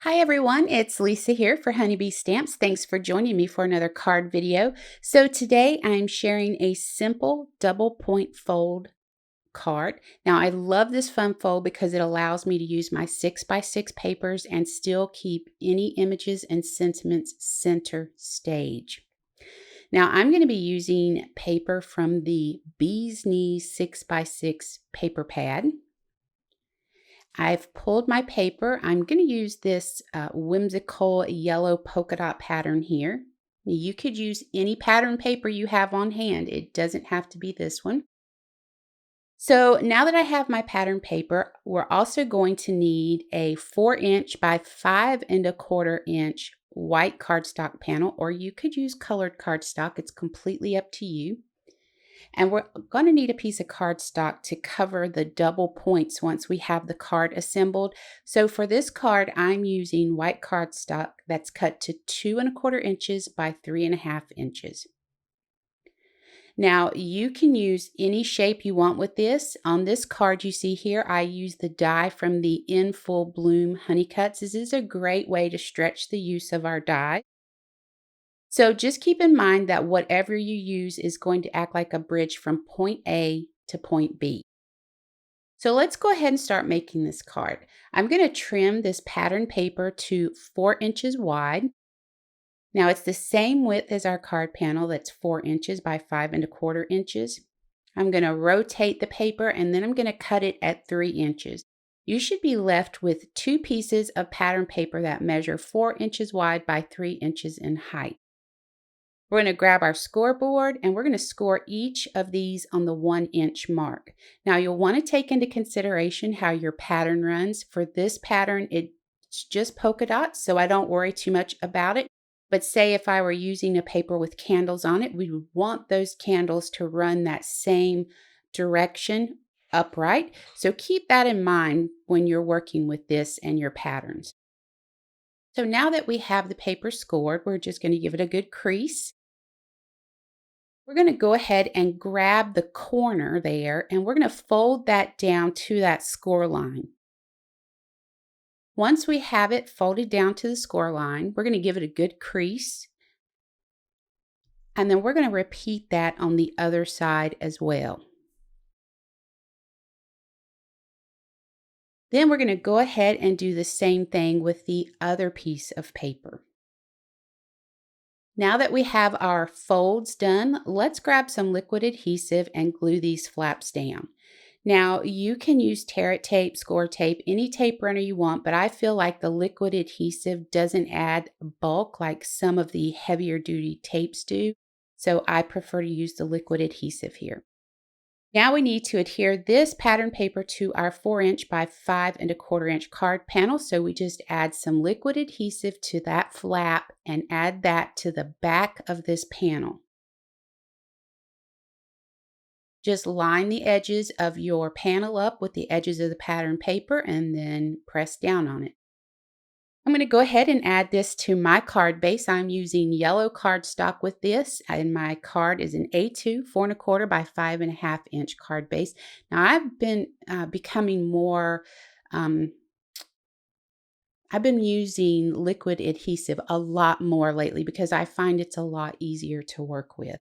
Hi everyone, it's Lisa here for Honeybee Stamps. Thanks for joining me for another card video. So today I'm sharing a simple double point fold card. Now I love this fun fold because it allows me to use my 6x6 papers and still keep any images and sentiments center stage. Now I'm going to be using paper from the Bee's Knees 6x6 paper pad. I've pulled my paper. I'm going to use this whimsical yellow polka dot pattern here. You could use any pattern paper you have on hand. It doesn't have to be this one. So now that I have my pattern paper, we're also going to need a 4" by 5¼ inch white cardstock panel, or you could use colored cardstock. It's completely up to you. And we're going to need a piece of cardstock to cover the double points once we have the card assembled. So for this card, I'm using white cardstock that's cut to 2¼ inches by 3½ inches. Now you can use any shape you want with this. On this card you see here, I use the die from the In Full Bloom Honey Cuts. This is a great way to stretch the use of our die. So just keep in mind that whatever you use is going to act like a bridge from point A to point B. So let's go ahead and start making this card. I'm going to trim this pattern paper to 4 inches wide. Now it's the same width as our card panel, that's 4 inches by 5¼ inches. I'm going to rotate the paper and then I'm going to cut it at 3 inches. You should be left with 2 pieces of pattern paper that measure 4 inches wide by 3 inches in height. We're going to grab our scoreboard and we're going to score each of these on the 1" mark. Now you'll want to take into consideration how your pattern runs. For this pattern, it's just polka dots, so I don't worry too much about it. But say if I were using a paper with candles on it, we would want those candles to run that same direction upright. So keep that in mind when you're working with this and your patterns. So now that we have the paper scored, we're just going to give it a good crease. We're going to go ahead and grab the corner there and we're going to fold that down to that score line. Once we have it folded down to the score line, we're going to give it a good crease. And then we're going to repeat that on the other side as well. Then we're going to go ahead and do the same thing with the other piece of paper. Now that we have our folds done, let's grab some liquid adhesive and glue these flaps down. Now you can use tear-it tape, score tape, any tape runner you want, but I feel like the liquid adhesive doesn't add bulk like some of the heavier duty tapes do. So I prefer to use the liquid adhesive here. Now we need to adhere this pattern paper to our 4" by 5¼ inch card panel. So we just add some liquid adhesive to that flap and add that to the back of this panel. Just line the edges of your panel up with the edges of the pattern paper and then press down on it. I'm going to go ahead and add this to my card base. I'm using yellow cardstock with this, and my card is an A2 4¼ by 5½ inch card base. Now I've been becoming more, I've been using liquid adhesive a lot more lately because I find it's a lot easier to work with.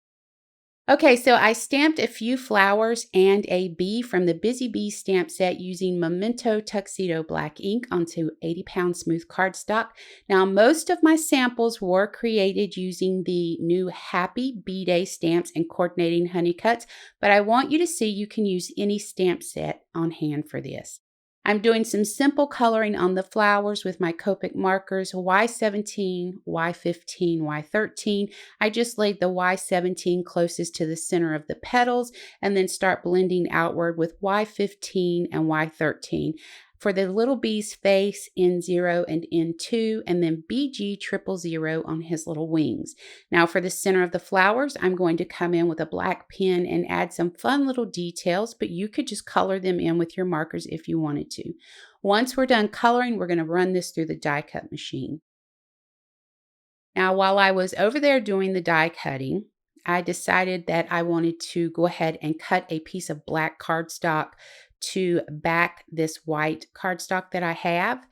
Okay, so I stamped a few flowers and a bee from the Busy Bee stamp set using Memento Tuxedo black ink onto 80-pound smooth cardstock. Now, most of my samples were created using the new Happy Bee Day stamps and coordinating honey cuts, but I want you to see you can use any stamp set on hand for this. I'm doing some simple coloring on the flowers with my Copic markers, Y17, Y15, Y13. I just laid the Y17 closest to the center of the petals and then start blending outward with Y15 and Y13. For the little bee's face, N0 and N2, and then BG 000 on his little wings. Now for the center of the flowers, I'm going to come in with a black pen and add some fun little details, but you could just color them in with your markers if you wanted to. Once we're done coloring, we're going to run this through the die cut machine. Now while I was over there doing the die cutting, I decided that I wanted to go ahead and cut a piece of black cardstock to back this white cardstock that I have.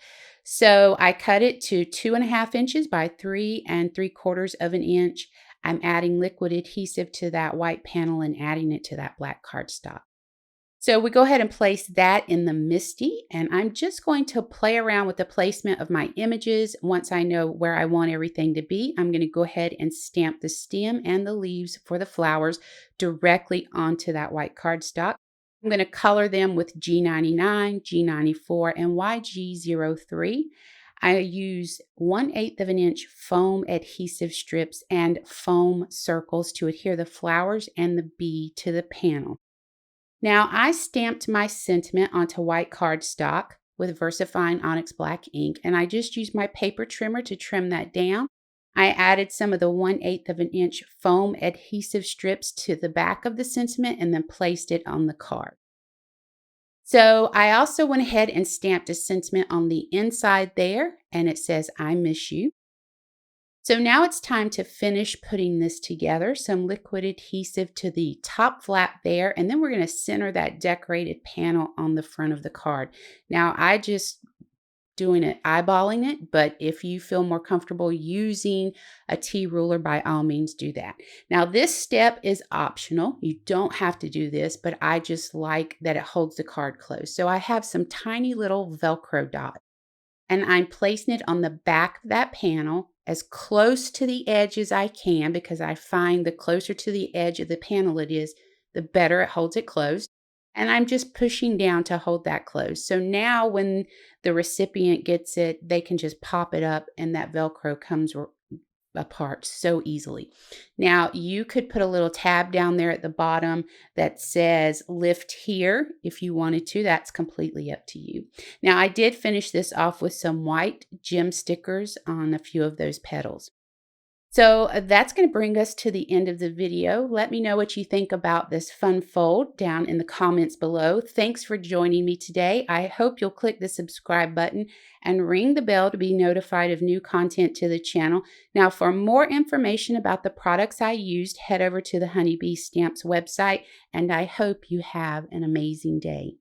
So I cut it to 2.5 inches by 3 3/4 of an inch. I'm adding liquid adhesive to that white panel and adding it to that black cardstock. So we go ahead and place that in the MISTI, and I'm just going to play around with the placement of my images. Once I know where I want everything to be, I'm going to go ahead and stamp the stem and the leaves for the flowers directly onto that white cardstock. I'm going to color them with G99, G94, and YG03. I use 1/8 of an inch foam adhesive strips and foam circles to adhere the flowers and the bee to the panel. Now, I stamped my sentiment onto white cardstock with VersaFine Onyx Black ink, and I just used my paper trimmer to trim that down. I added some of the 1/8 of an inch foam adhesive strips to the back of the sentiment and then placed it on the card. So I also went ahead and stamped a sentiment on the inside there, and it says, "I miss you." So now it's time to finish putting this together. Some liquid adhesive to the top flap there, and then we're going to center that decorated panel on the front of the card. Now I just doing it, eyeballing it, but if you feel more comfortable using a T-ruler, by all means do that. Now this step is optional. You don't have to do this, but I just like that it holds the card closed. So I have some tiny little Velcro dots, and I'm placing it on the back of that panel as close to the edge as I can, because I find the closer to the edge of the panel it is, the better it holds it closed. And I'm just pushing down to hold that closed. So now when the recipient gets it, they can just pop it up and that Velcro comes apart so easily. Now you could put a little tab down there at the bottom that says lift here if you wanted to. That's completely up to you. Now I did finish this off with some white gem stickers on a few of those petals. So that's going to bring us to the end of the video. Let me know what you think about this fun fold down in the comments below. Thanks for joining me today. I hope you'll click the subscribe button and ring the bell to be notified of new content to the channel. Now, for more information about the products I used, head over to the Honeybee Stamps website, and I hope you have an amazing day.